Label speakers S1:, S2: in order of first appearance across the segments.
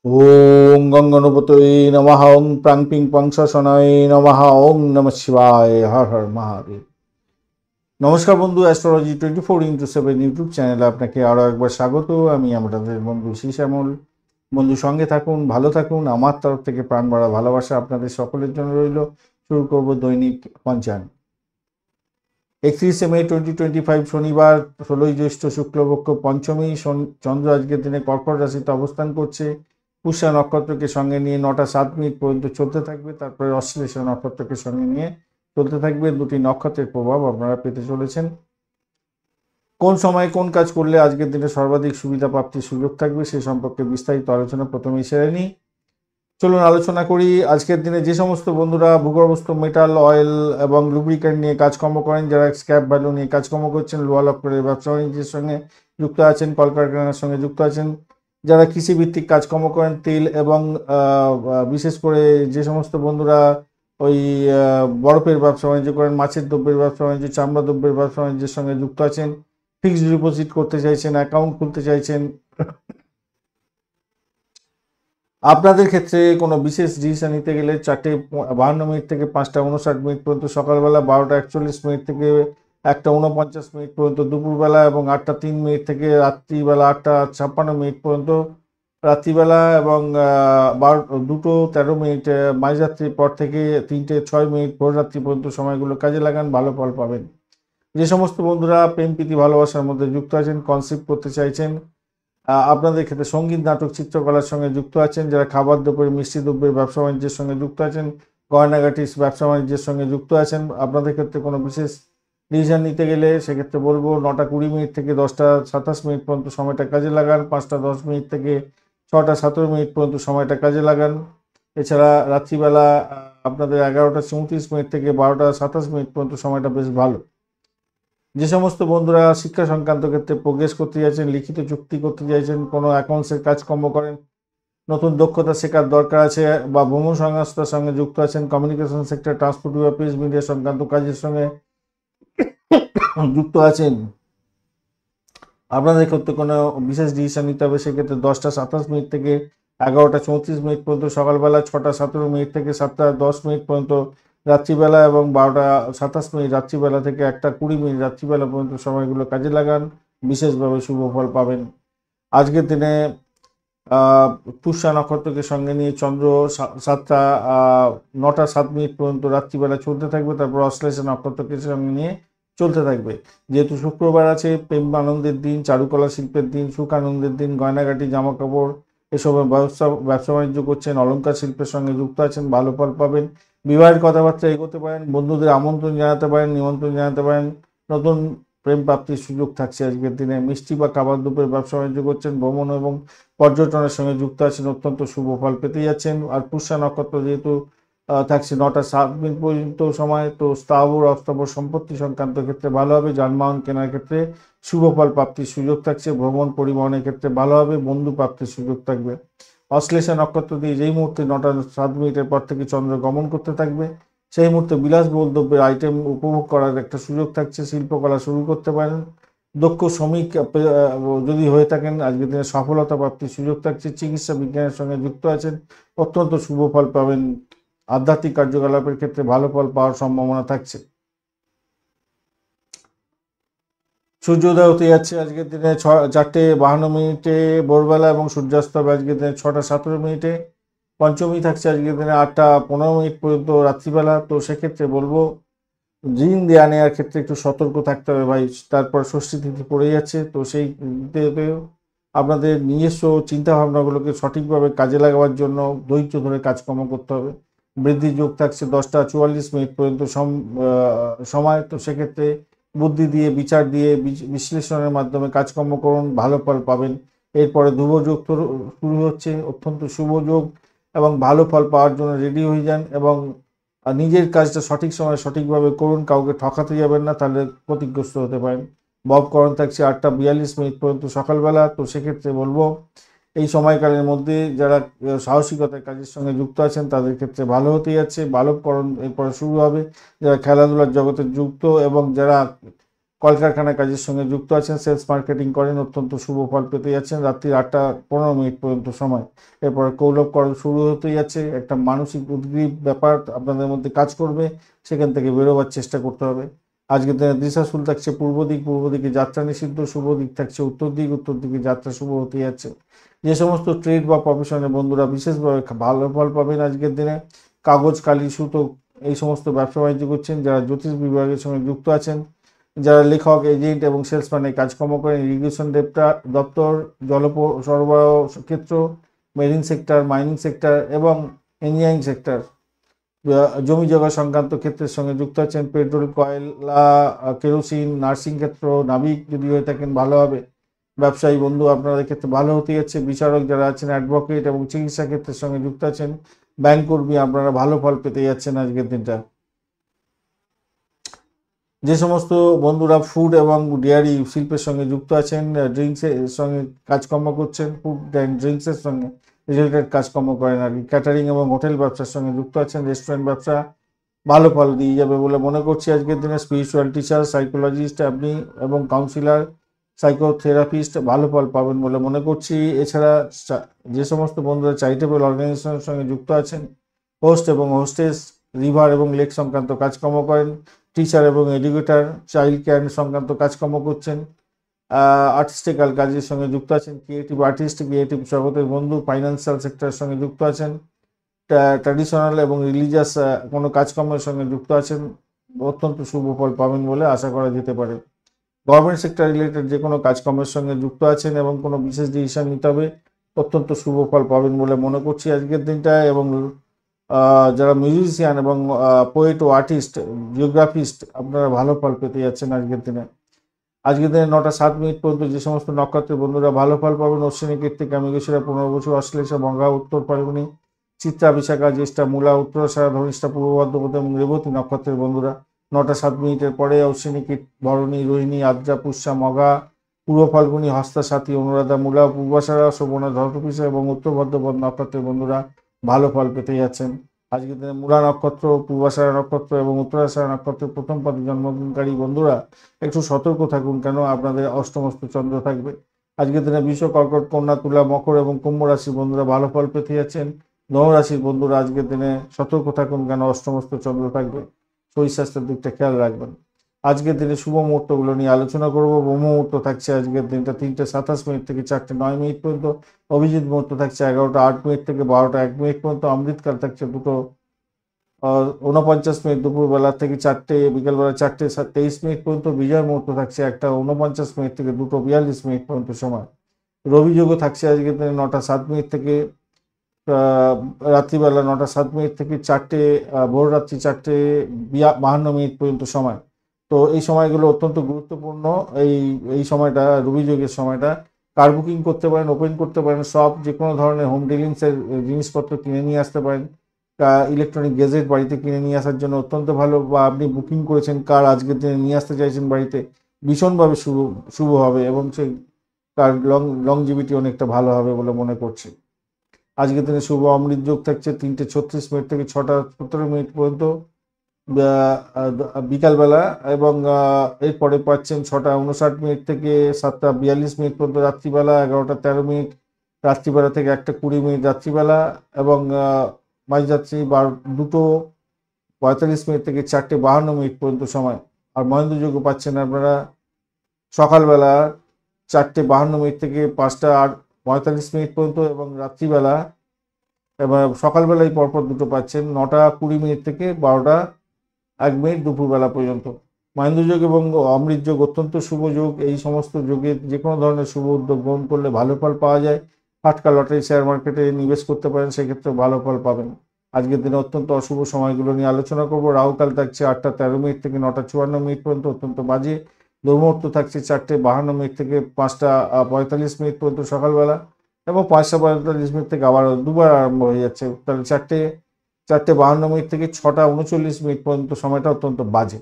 S1: ওং গঙ্গনপতয়ে নমঃ। ওং প্রাং পিং পং সনায় নমঃ। ওং নমঃ শিবায়। হর হর মহাদেব। নমস্কার বন্ধু, অ্যাস্ট্রোলজি 24x7 ইউটিউব চ্যানেলে আপনাকে আরও একবার স্বাগত। আমি আপনাদের বন্ধু শ্যামল। বন্ধু সঙ্গে থাকুন, ভালো থাকুন। আমার তরফ থেকে প্রাণ ভরা ভালোবাসা আপনাদের সকলের জন্য রইল। শুরু করব দৈনিক পঞ্চাঙ্গ। 31শে মে 2025 শনিবার, 16ই জ্যৈষ্ঠ শুক্লপক্ষ পঞ্চমী। চন্দ্র আজকের দিনে কর্কট রাশিতে অবস্থান করছে। পুষ্যা নক্ষত্রকে সঙ্গে নিয়ে 9টা 7 মিনিট পর্যন্ত চলতে থাকবে, তারপরে অশ্লেষা নক্ষত্রকে সঙ্গে নিয়ে চলতে থাকবে। দুটি নক্ষত্রের প্রভাব আপনারা পেতে চলেছেন। কোন সময় কোন কাজ করলে আজকের দিনে সর্বাধিক সুবিধা প্রাপ্তির সুযোগ থাকবে সে সম্পর্কে বিস্তারিত আলোচনা প্রথমেই সেরে নিই। চলুন আলোচনা করি। আজকের দিনে যে সমস্ত বন্ধুরা ভূগর্ভস্থ মেটাল, অয়েল এবং লুব্রিক্যান্ট নিয়ে কাজকর্ম করেন, যারা স্ক্র্যাপ ভ্যালু নিয়ে কাজকর্ম করছেন, লোহা লক্করের ব্যবসা বাণিজ্যের সঙ্গে যুক্ত আছেন, কলকারখানার সঙ্গে যুক্ত আছেন, যারা কৃষিভিত্তিক কাজকর্ম করেন, তেল এবং বিশেষ করে যে সমস্ত বন্ধুরা ওই বরফের ব্যবসা বাণিজ্য করেন, মাছের দ্রব্যের ব্যবসা বাণিজ্য, চামড়া দ্রব্যের ব্যবসা বাণিজ্যের সঙ্গে যুক্ত আছেন, ফিক্সড ডিপোজিট করতে চাইছেন, অ্যাকাউন্ট খুলতে চাইছেন, আপনাদের ক্ষেত্রে কোনো বিশেষ ডিসিশন নিতে গেলে 4:52 থেকে 5:59 পর্যন্ত সকালবেলা, 12:41 থেকে 1:49 পর্যন্ত দুপুরবেলা এবং 8:03 থেকে রাত্রিবেলা 8:56 পর্যন্ত রাত্রিবেলা এবং 2:13 মাঝরাত্রির পর থেকে 3:06 ভোররাত্রি পর্যন্ত সময়গুলো কাজে লাগান, ভালো ফল পাবেন। যে সমস্ত বন্ধুরা প্রেম প্রীতি ভালোবাসার মধ্যে যুক্ত আছেন, কনসেপ্ট করতে চাইছেন, আপনাদের ক্ষেত্রে সঙ্গীত, নাটক, চিত্রকলার সঙ্গে যুক্ত আছেন, যারা খাবার দ্রব্যের, মিষ্টি দ্রব্যের ব্যবসা বাণিজ্যের সঙ্গে যুক্ত আছেন, গয়নাগাটির ব্যবসা বাণিজ্যের সঙ্গে যুক্ত আছেন, আপনাদের ক্ষেত্রে কোনো বিশেষ ডিসিশন নিতে গেলে সেক্ষেত্রে বলবো 9:20 থেকে 10:27 পর্যন্ত সময়টা কাজে লাগান, 5:10 থেকে 6:17 পর্যন্ত সময়টা কাজে লাগান। এছাড়া রাত্রিবেলা আপনাদের 11:34 থেকে 12:27 পর্যন্ত সময়টা বেশ ভালো। যে সমস্ত বন্ধুরা শিক্ষা সংক্রান্ত ক্ষেত্রে প্রোগ্রেস করতে চাইছেন, লিখিত চুক্তি করতে চাইছেন, কোনো অ্যাকাউন্টসের কাজকর্ম করেন, নতুন দক্ষতা শেখার দরকার আছে, বা ভ্রমণ সংস্থার সঙ্গে যুক্ত আছেন, কমিউনিকেশন সেক্টর, ট্রান্সপোর্ট বা প্রেস মিডিয়া সংক্রান্ত কাজের সঙ্গে যুক্ত আছেন, আপনাদের ক্ষেত্রে কোনো বিশেষ ডিসিশন নিতে হবে। সেক্ষেত্রে 10:27 থেকে 11:34 পর্যন্ত সকালবেলা, 6:17 থেকে 7:10 পর্যন্ত রাত্রিবেলা এবং 12:27 রাত্রিবেলা থেকে 1:20 রাত্রিবেলা পর্যন্ত সময়গুলো কাজে লাগান, বিশেষভাবে শুভ ফল পাবেন। আজকের দিনে পুষ্যা নক্ষত্রকে সঙ্গে নিয়ে চন্দ্র 9:07 পর্যন্ত রাত্রিবেলা চলতে থাকবে, তারপর অশ্লেষা নক্ষত্রকে সঙ্গে নিয়ে চলতে থাকবে। যেহেতু শুক্রবার আছে, প্রেম আনন্দের দিন, চারুকলা শিল্পের দিন, সুখ আনন্দের দিন, গয়নাগাটি, জামা কাপড় এসবের ব্যবসা বাণিজ্য করছেন, অলংকার শিল্পের সঙ্গে যুক্ত আছেন, ভালো ফল পাবেন। বিবাহের কথাবার্তা এগোতে পারেন, বন্ধুদের আমন্ত্রণ জানাতে পারেন, নিমন্ত্রণ জানাতে পারেন, নতুন প্রেম প্রাপ্তির সুযোগ থাকছে আজকের দিনে। মিষ্টি বা খাবার দ্রব্যের ব্যবসা বাণিজ্য করছেন, ভ্রমণ এবং পর্যটনের সঙ্গে যুক্ত আছেন, অত্যন্ত শুভ ফল পেতে যাচ্ছেন। আর পুষ্যা নক্ষত্র যেহেতু থাকছে 9:07 পর্যন্ত সময়, তো স্থাবর অস্থাবর সম্পত্তি সংক্রান্ত ক্ষেত্রে ভালো হবে, যানবাহন কেনার ক্ষেত্রে শুভ ফল প্রাপ্তির সুযোগ থাকছে, ভ্রমণ পরিবহনের ক্ষেত্রে ভালো হবে, বন্ধু প্রাপ্তির সুযোগ থাকবে। অশ্লেষা নক্ষত্র দিয়ে যেই মুহূর্তে 9:07 পর থেকে চন্দ্র গমন করতে থাকবে, সেই মুহূর্তে বিলাসবহুল দ্রব্যের আইটেম উপভোগ করার একটা সুযোগ থাকছে, শিল্পকলা শুরু করতে পারেন। দক্ষ শ্রমিক যদি হয়ে থাকেন, আজকের দিনে সফলতা প্রাপ্তির সুযোগ থাকছে। চিকিৎসা বিজ্ঞানের সঙ্গে যুক্ত আছেন, অত্যন্ত শুভ ফল পাবেন। আধ্যাত্মিক কার্যকলাপের ক্ষেত্রে ভালো ফল পাওয়ার সম্ভাবনা থাকছে। সূর্যোদয় হতে যাচ্ছে আজকের দিনে 4:52 ভোরবেলা এবং সূর্যাস্ত হবে আজকের দিনে 6:17। পঞ্চমী থাকছে আজকের দিনে 8:15 পর্যন্ত রাত্রিবেলা। তো সেক্ষেত্রে বলবো ঋণ দেওয়া নেওয়ার ক্ষেত্রে একটু সতর্ক থাকতে হবে ভাই। তারপর ষষ্ঠী তিথি পড়ে যাচ্ছে, তো সেই আপনাদের নিজস্ব চিন্তা ভাবনাগুলোকে সঠিকভাবে কাজে লাগাবার জন্য ধৈর্য ধরে কাজকর্ম করতে হবে। বৃদ্ধির যোগ থাকছে 10:44 পর্যন্ত সময়। তো সেক্ষেত্রে বুদ্ধি দিয়ে, বিচার দিয়ে, বিশ্লেষণের মাধ্যমে কাজকর্ম করুন, ভালো ফল পাবেন। এরপরে ধ্রুব যোগ শুরু হচ্ছে, অত্যন্ত শুভ যোগ, এবং ভালো ফল পাওয়ার জন্য রেডি হয়ে যান এবং নিজের কাজটা সঠিক সময়ে সঠিকভাবে করুন, কাউকে ঠকাতে যাবেন না, তাহলে ক্ষতিগ্রস্ত হতে পারেন। ববকরণ থাকছে 8:42 পর্যন্ত সকালবেলা। তো সেক্ষেত্রে বলবো এই সময়কালের মধ্যে যারা সাহসিকতার কাজের সঙ্গে যুক্ত আছেন তাদের ক্ষেত্রে ভালো হতে যাচ্ছে। বালবকরণ এরপরে শুরু হবে, যারা খেলাধুলার জগতে যুক্ত এবং যারা কলকারখানা কাজের সঙ্গে যুক্ত আছেন, সেলস মার্কেটিং করেন, অত্যন্ত শুভ ফল পেতে যাচ্ছেন রাত্রি 8:15 পর্যন্ত সময়। এরপরে কৌলবকরণ শুরু হতে যাচ্ছে, একটা মানসিক উদ্গ্রীব ব্যাপার আপনাদের মধ্যে কাজ করবে, সেখান থেকে বেরোবার চেষ্টা করতে হবে। আজকের দিনে দিশাশুল থাকছে পূর্ব দিক, পূর্ব দিকে যাত্রা নিষিদ্ধ, শুভ দিক থাকছে উত্তর দিক, উত্তর দিকে যাত্রা শুভ হতে যাচ্ছে। যে সমস্ত ট্রেড বা প্রফেশনের বন্ধুরা বিশেষভাবে ভালো ফল পাবেন আজকের দিনে। কাগজ, কালি, সুতো এই সমস্ত ব্যবসা বাণিজ্য করছেন, যারা জ্যোতিষ বিভাগের সঙ্গে যুক্ত আছেন, যারা লেখক, এজেন্ট এবং সেলসম্যানে কাজকর্ম করেন, ইরিগেশন দপ্তর, জল সরবরাহ ক্ষেত্র, মেরিন সেক্টর, মাইনিং সেক্টর এবং ইঞ্জিনিয়ারিং সেক্টর, জমি জগা সংক্রান্ত ক্ষেত্রের সঙ্গে যুক্ত আছেন, পেট্রোল, কয়লা, কেরোসিন, নার্সিং ক্ষেত্র, নাবিক যদি হয়ে থাকেন ভালো হবে। ব্যবসায়ী বন্ধু আপনাদের ক্ষেত্রে ভালো হতে যাচ্ছে। বিচারক যারা আছেন, অ্যাডভোকেট এবং চিকিৎসা ক্ষেত্রের সঙ্গে যুক্ত আছেন, ব্যাংক কর্মী, আপনারা ভালো ফল পেতে যাচ্ছেন আজকের দিনটা। যে সমস্ত বন্ধুরা ফুড এবং ডেয়ারি শিল্পের সঙ্গে যুক্ত আছেন, ড্রিঙ্কসের সঙ্গে কাজকর্ম করছেন, ফুড অ্যান্ড ড্রিঙ্কসের সঙ্গে রিলেটেড কাজকর্ম করেন আর কি, ক্যাটারিং এবং হোটেল ব্যবসার সঙ্গে যুক্ত আছেন, রেস্টুরেন্ট ব্যবসা ভালো ফল দিয়ে যাবে বলে মনে করছি আজকের দিনে। স্পিরিচুয়াল টিচার, সাইকোলজিস্ট আপনি এবং কাউন্সিলার, সাইকোথেরাপিস্ট ভালো ফল পাবেন বলে মনে করছি। এছাড়া যে সমস্ত বন্ধুরা চ্যারিটেবল অর্গানাইজেশনের সঙ্গে যুক্ত আছেন, হোস্ট এবং হোস্টেস, রিভার এবং লেক সংক্রান্ত কাজকর্ম করেন, টিচার এবং এডুকেটার, চাইল্ড কেয়ার সংক্রান্ত কাজকর্ম করছেন, আর্টিস্টিক্যাল কাজের সঙ্গে যুক্ত আছেন, ক্রিয়েটিভ আর্টিস্ট, ক্রিয়েটিভ জগতের বন্ধু, ফাইন্যান্সিয়াল সেক্টরের সঙ্গে যুক্ত আছেন, ট্র্যাডিশনাল এবং রিলিজিয়াস কোনো কাজকর্মের সঙ্গে যুক্ত আছেন, অত্যন্ত শুভ ফল পাবেন বলে আশা করা যেতে পারে। গভর্নমেন্ট সেক্টর রিলেটেড যে কোনো কাজকর্মের সঙ্গে যুক্ত আছেন এবং কোনো বিশেষ ডিসিশন নিতে হবে, অত্যন্ত শুভ ফল পাবেন বলে মনে করছি আজকের দিনটায়। এবং যারা মিউজিশিয়ান এবং পোয়েট ও আর্টিস্ট, জিওগ্রাফিস্ট আপনারা ভালো ফল পেতে যাচ্ছেন আজকের দিনে। আজকের দিনে 9:07 পর্যন্ত যে সমস্ত নক্ষত্রের বন্ধুরা ভালো ফল পাবেন, অশ্বিনী, কৃত্তিকা, মৃগশিরা, পুনর্বসু, অশ্লেষা, মঘা, উত্তর ফাল্গুনী, চিত্রা, বিশাখা, জ্যেষ্ঠা, মূলা, উত্তরাষাঢ়া, ধনিষ্ঠা, পূর্ব ভাদ্রপদ এবং রেবতী নক্ষত্রের বন্ধুরা 9:07 পরে অশ্বিনী, ভরণী, রোহিণী, আদ্রা, পুষ্যা, মঘা, পূর্ব ফাল্গুনী, হস্তা, সাথী, অনুরাধা, মূলা, পূর্বাষাঢ়া, শোভনা, ধরতপিসা এবং উত্তর ভাদ্রপদ নক্ষত্রের বন্ধুরা ভালো ফল পেতে যাচ্ছেন। আজকের দিনে মূলা নক্ষত্র, পূর্বাষাঢ়া নক্ষত্র এবং উত্তরাষাঢ়া নক্ষত্রের প্রথম পদে জন্মগ্রহণকারী বন্ধুরা একটু সতর্ক থাকুন, কেন আপনাদের অষ্টমস্ত চন্দ্র থাকবে। আজকের দিনে বৃষ, কর্কট, কন্যা, তুলা, মকর এবং কুম্ভ রাশির বন্ধুরা ভালো ফল পেতে যাচ্ছেন। ধনুরাশির বন্ধুরা আজকের দিনে সতর্ক থাকুন, কেন অষ্টমস্ত চন্দ্র থাকবে, শরীর স্বাস্থ্যের দিকটা খেয়াল রাখবেন। আজকের দিনে শুভ মুহূর্তগুলো নিয়ে আলোচনা করব। ব্রহ্ম মুহূর্ত থাকছে আজকের দিনটা 3:27 থেকে 4:09 পর্যন্ত। অভিজিৎ মুহূর্ত থাকছে 11:08 থেকে 12:01 পর্যন্ত। অমৃতকাল থাকছে 2:49 দুপুরবেলা থেকে 4টে, বিকেলবেলা 4:23 পর্যন্ত। বিজয় মুহূর্ত থাকছে 1:49 থেকে 2:42 পর্যন্ত সময়। রবি যোগও থাকছে আজকের দিনে 9:07 থেকে রাত্রিবেলা 9:07 থেকে 4টে, ভোর রাত্রি 4:52 পর্যন্ত সময়। তো এই সময়গুলো অত্যন্ত গুরুত্বপূর্ণ। এই সময়টা রবি যোগের সময়টা কার বুকিং করতে পারেন, ওপেন করতে পারেন, সব যে কোনো ধরনের হোম ডিলিংসের জিনিসপত্র কিনে নিয়ে আসতে পারেন, ইলেকট্রনিক গেজেট বাড়িতে কিনে নিয়ে আসার জন্য অত্যন্ত ভালো। বা আপনি বুকিং করেছেন কার আজকের দিনে নিয়ে আসতে চাইছেন বাড়িতে, ভীষণভাবে শুভ হবে এবং সেই কার লংজিভিটি অনেকটা ভালো হবে বলে মনে করছি। আজকের দিনে শুভ অমৃত যোগ থাকছে 3:36 থেকে 6:17 পর্যন্ত বিকালবেলা, এবং এরপরে পাচ্ছেন 6:59 থেকে 7:42 পর্যন্ত রাত্রিবেলা, 11:13 রাত্রিবেলা থেকে 1:20 রাত্রিবেলা, এবং মাঝরাত্রি 2:45 থেকে 4:52 পর্যন্ত সময়। আর মহেন্দ্র যোগ পাচ্ছেন আপনারা সকালবেলা 4:52 থেকে 5:45 পর্যন্ত, এবং রাত্রিবেলা এবার সকালবেলায় পরপর দুটো পাচ্ছেন 9:20 থেকে 12:01 দুপুরবেলা পর্যন্ত। মহেন্দ্র যোগ এবং অমৃত যোগ অত্যন্ত শুভ যোগ। এই সমস্ত যোগে যে কোনো ধরনের শুভ উদ্যোগ গ্রহণ করলে ভালো ফল পাওয়া যায়। ফাটকা, লটারি, শেয়ার মার্কেটে নিবেশ করতে পারেন, সেক্ষেত্রে ভালো ফল পাবেন। আজকের দিনে অত্যন্ত অশুভ সময়গুলো নিয়ে আলোচনা করব। রাহুকাল থাকছে 8:13 থেকে 9:54 পর্যন্ত, অত্যন্ত বাজে। দুর্মুহূর্ত থাকছে 4:52 থেকে 5:45 পর্যন্ত সকালবেলা, এবং 5:45 থেকে আবার দুবার আরম্ভ হয়ে যাচ্ছে। তাহলে 4:52 থেকে 6:39 পর্যন্ত সময়টা অত্যন্ত বাজে।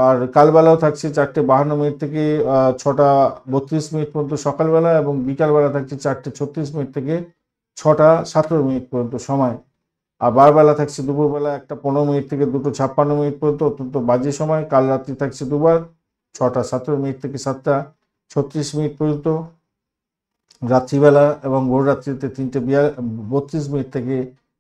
S1: আর কালবেলাও থাকছে 4:52 থেকে 6:32 পর্যন্ত সকালবেলা, এবং বিকালবেলা থাকছে 4:36 থেকে 6:17 পর্যন্ত সময়। আর বারবেলা থাকছে দুপুরবেলা 1:15 থেকে 2:56 পর্যন্ত অত্যন্ত বাজে সময়। কাল রাত্রি থাকছে দুবার, 6:17 থেকে 7:36 পর্যন্ত রাত্রিবেলা, এবং ভোর রাত্রিতে 3:32 থেকে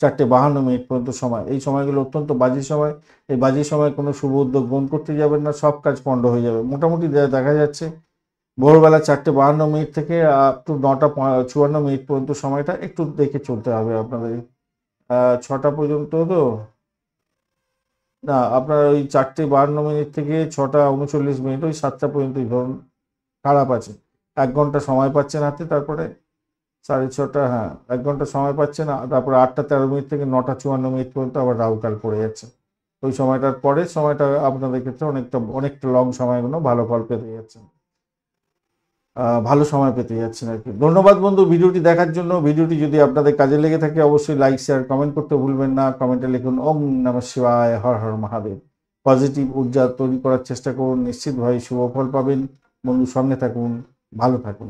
S1: 4:52 পর্যন্ত সময়। এই সময়গুলো অত্যন্ত বাজে সময়। এই বাজে সময় কোনো শুভ উদ্যোগ গ্রহণ করতে যাবেন না, সব কাজ পণ্ড হয়ে যাবে। মোটামুটি দেখা যাচ্ছে ভোরবেলা 4:52 থেকে আপ টু 9:54 পর্যন্ত সময়টা একটু দেখে চলতে হবে আপনাদের। 6টা পর্যন্ত তো না, আপনার ওই 4:52 থেকে 6:39, ওই 7টা পর্যন্তই ধরুন খারাপ আছে। 1 ঘন্টা সময় পাচ্ছেন হাতে, তারপরে 6:30, হ্যাঁ 1 ঘন্টা সময় পাচ্ছেন। তারপরে 8:13 থেকে 9:54 পর্যন্ত আবার রাহুকাল পড়ে যাচ্ছে। ওই সময়টার পরে সময়টা আপনাদের ক্ষেত্রে অনেকটা লং সময়গুলো ভালো ফল পেতে যাচ্ছেন, ভালো সময় পেতে যাচ্ছেন আর কি। ধন্যবাদ বন্ধু ভিডিওটি দেখার জন্য। ভিডিওটি যদি আপনাদের কাজে লেগে থাকে অবশ্যই লাইক, শেয়ার, কমেন্ট করতে ভুলবেন না। কমেন্টে লিখুন ওম নমঃ শিবায়, হর হর মহাদেব। পজিটিভ ঊর্জা তৈরি করার চেষ্টা করুন, নিশ্চিতভাবে শুভ ফল পাবেন। বন্ধু সঙ্গে থাকুন, ভালো থাকুন।